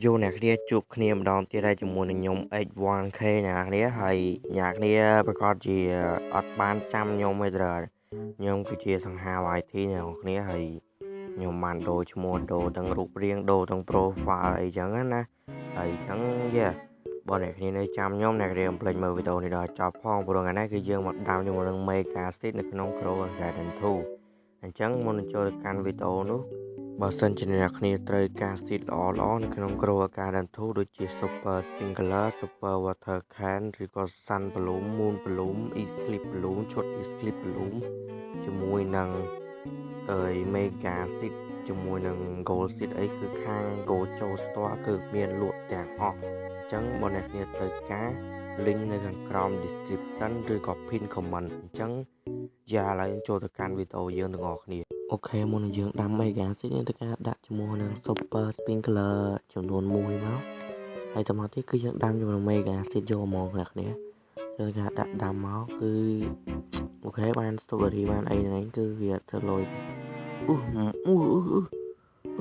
vô nè kia chụp kiaម្ដងទៀតហើយជាមួយនឹងខ្ញុំ X1K អ្នកគ្នាហើយអ្នកគ្នាប្រកាសជាអត់បានចាំខ្ញុំទេត្រូវខ្ញុំគឺជាសង្ហា YT អ្នកគ្នាហើយខ្ញុំបានដូរឈ្មោះដូរទាំងរូបរាងដូរទាំង profile អីចឹងណាហើយចឹងបើអ្នកគ្នានៅចាំខ្ញុំអ្នកគ្នាកុំភ្លេចមើលវីដេអូនេះដល់ចប់ផងព្រោះថ្ងៃនេះគឺយើងមកដាំជាមួយនឹង Mega Seed នៅក្នុង Grow Garden 2អញ្ចឹងមុននឹងចូលទៅកាន់វីដេអូនោះបើសិនជាអ្នកគ្នាត្រូវការ seed ល្អៗនៅក្នុង Grow Garden 2ដូចជា Super Sprinkler Super Water Can ឬក៏ Sun Bloom Moon Bloom Eclipse Bloom ឈុត Eclipse Bloom ជាមួយនឹងMega Seed ជាមួយនឹង Gold Seed អីគឺខាង Go ចូល Store គឺមានលក់ទាំងអស់អញ្ចឹងបើអ្នកគ្នាត្រូវការ link នៅខាងក្រោម description ឬក៏ pin comment អញ្ចឹងឥឡូវចូលទៅកាន់វីដេអូយើងទាំងអស់គ្នាអូខេមុននឹងយើងដាំ Mega Seed យើងត្រូវការដាក់ជាមួយនឹង Super Sprinkler ចំនួន1មកហើយទៅមកទៀតគឺយើងដាំជាមួយនឹង Mega Seed យកមកអ្នកគ្នាយើងការដាក់ដាំមកគឺអូខេបាន strawberry បានអីហ្នឹងគឺវាទៅលុយ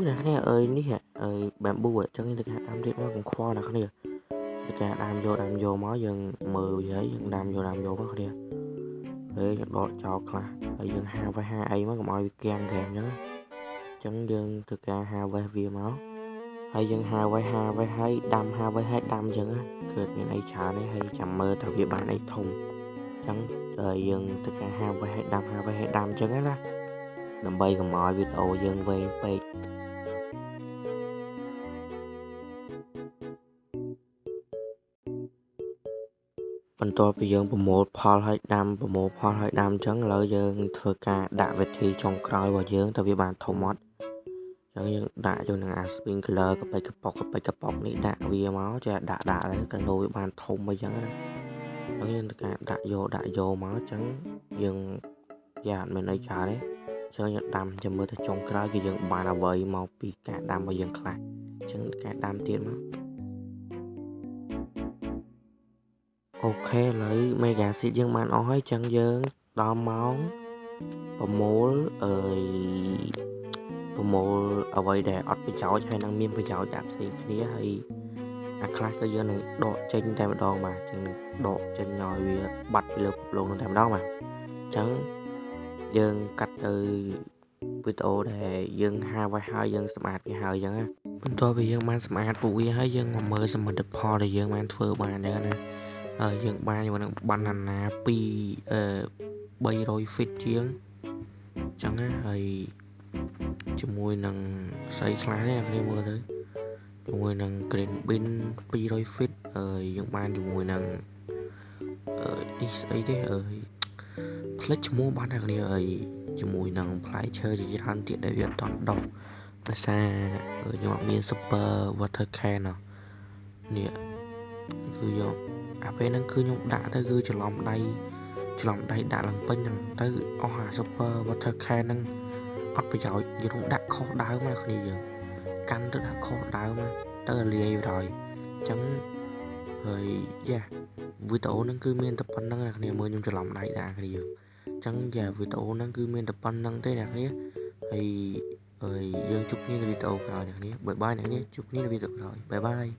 អ្នកគ្នាអើយនេះអើយ bamboo អញ្ចឹងយើងការដាំទៀតមកកុំខ្វល់អ្នកគ្នាយើងការដាំយកមកយើងមើលវាហើយយើងដាំយកមកគ្នាហើយយើងដកចោលខ្លះហើយយើងហាវ៉េសអីមកកុំឲ្យវាគាំងអញ្ចឹងយើងធ្វើការហាវ៉េសវាមកហើយយើងហាវ៉េសហើយដាំហាវ៉េសហើយដាំអញ្ចឹងគឺមានអីច្រើនទេហើយចាំមើលថាវាបានអីធំអញ្ចឹងយើងធ្វើការហាវ៉េសហើយដាំអញ្ចឹងណាដើម្បីកុំឲ្យវីដេអូយើងវែងពេកបន្ទាប់ពីយើងប្រមូលផលហើយដាំអញ្ចឹងឥឡូវយើងធ្វើការដាក់វិធីចុងក្រោយរបស់យើងតើវាបានធំអត់អញ្ចឹងយើងដាក់យកនឹងអា sprinkler កប៉ិចកប៉ុកនេះដាក់វាមកចេះដាក់ទៅកណ្ដូវាបានធំអីចឹងណាអញ្ចឹងយើងធ្វើការដាក់យកមកអញ្ចឹងយើងអត់មានអីច្រើនទេអញ្ចឹងយើងដាំចាំមើលទៅចុងក្រោយគឺយើងបានអ្វីមកពីការដាំរបស់យើងខ្លះអញ្ចឹងការដាំទៀតមកអូខេឥឡូវ Mega Seed យើងបានអស់ហើយអញ្ចឹងយើងដល់ម៉ោងប្រមូលអ្វីដែលអត់ប្រយោជន៍ហើយនឹងមានប្រយោជន៍ដាក់ផ្សេងគ្នាហើយអាខ្លះក៏យើងនឹងដកចេញតែម្ដងបាទយើងនឹងដកចេញឲ្យវាបាត់ពីលើប្រឡងនឹងតែម្ដងបាទអញ្ចឹងយើងកាត់ទៅវីដេអូដែលយើងហាវ៉េសហើយយើងសម្អាតវាហើយអញ្ចឹងណាបន្ទាប់ពីយើងបានសម្អាតពួកវាហើយយើងមកមើលសមិទ្ធផលដែលយើងបានធ្វើបានអញ្ចឹងណាយើងបានយកនឹងបានណាពី300 feet ជាងអញ្ចឹងណាហើយជាមួយនឹងស្អីខ្លះនេះអ្នកគ្នាមើលទៅជាមួយនឹង green bean 200 feet យើងបានជាមួយនឹងនេះស្អីទេផ្លេចឈ្មោះបានអ្នកគ្នាជាមួយនឹងផ្លែឈើជាច្រើនទៀតដែលវាអត់តន់ដុះភាសាខ្ញុំអត់មាន super water can នេះគឺយកអាពេលហ្នឹងគឺខ្ញុំដាក់ទៅគឺច្រឡំដៃដាក់ឡើងពេញហ្នឹងទៅអស់អា super water can ហ្នឹងអត់ប្រយោជន៍យើងដាក់ខុសដើមណាគ្នាយើងកាន់ទៅដាក់ខុសដើមទៅលាយទៅហើយអញ្ចឹងហើយវីដេអូហ្នឹងគឺមានតែប៉ុណ្្នឹងអ្នកគ្នាមើលខ្ញុំច្រឡំដៃដាក់គ្នាយើងអញ្ចឹងវីដេអូហ្នឹងគឺមានតែប៉ុណ្្នឹងទេអ្នកគ្នាហើយយើងជួបគ្នានៅវីដេអូក្រោយអ្នកគ្នាបាយអ្នកគ្នាជួបគ្នានៅវីដេអូក្រោយបាយ